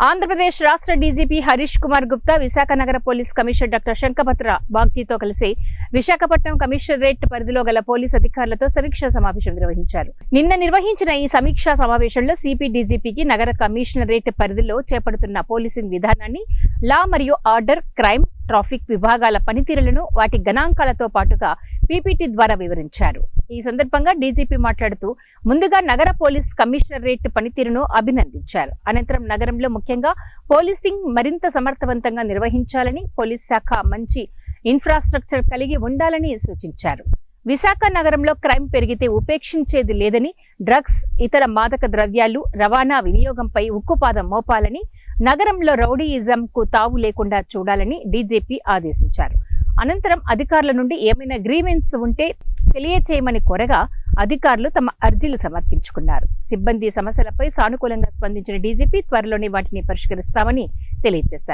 ఆంధ్రప్రదేశ్ రాష్ట్ర డీజీపీ హరీష్ కుమార్ గుప్తా విశాఖ నగర police commissioner doctor శంఖపత్ర బాగ్జీతో కలిసి విశాఖపట్నం కమిషనరేట్ పరిధిలో గల పోలీస్ అధికారులతో సమీక్షా సమావేశం నిర్వహించారు. నిన్న నిర్వహించిన ఈ సమీక్షా సమావేశంలో సిపి డీజీపీకి నగర కమిషనరేట్ పరిధిలో చేపడుతున్న పోలీసింగ్ విధానాన్ని, లా మరియు ఆర్డర్, క్రైమ్, ట్రాఫిక్ విభాగాల పనితీరులను వాటి గణాంకాలతో పాటుగా పీపీటీ ద్వారా వివరించారు. ఈ సందర్భంగా డీజీపీ మాట్లాడుతూ ముందుగా నగర పోలీస్ కమిషనరేట్ పనితీరును అభినందించారు. అనంతరం నగరంలో ముఖ్యంగా పోలీసింగ్ మరింత సమర్థవంతంగా నిర్వహించాలని, పోలీస్ శాఖ మంచి ఇన్ఫ్రాస్ట్రక్చర్ కలిగి ఉండాలని సూచించారు. విశాఖ నగరంలో క్రైమ్ పెరిగితే ఉపేక్షించేది లేదని, డ్రగ్స్, ఇతర మాదక ద్రవ్యాలు రవాణా వినియోగంపై ఉక్కుపాదం మోపాలని, నగరంలో రౌడీయిజంకు తావు లేకుండా చూడాలని డీజీపీ ఆదేశించారు. అనంతరం అధికారుల నుండి ఏమైనా గ్రీవెన్స్ ఉంటే తెలియచేయమని కోరగా అధికారులు తమ అర్జీలు సమర్పించుకున్నారు. సిబ్బంది సమస్యలపై సానుకూలంగా స్పందించిన డీజీపీ త్వరలోనే వాటిని పరిష్కరిస్తామని తెలియజేశారు.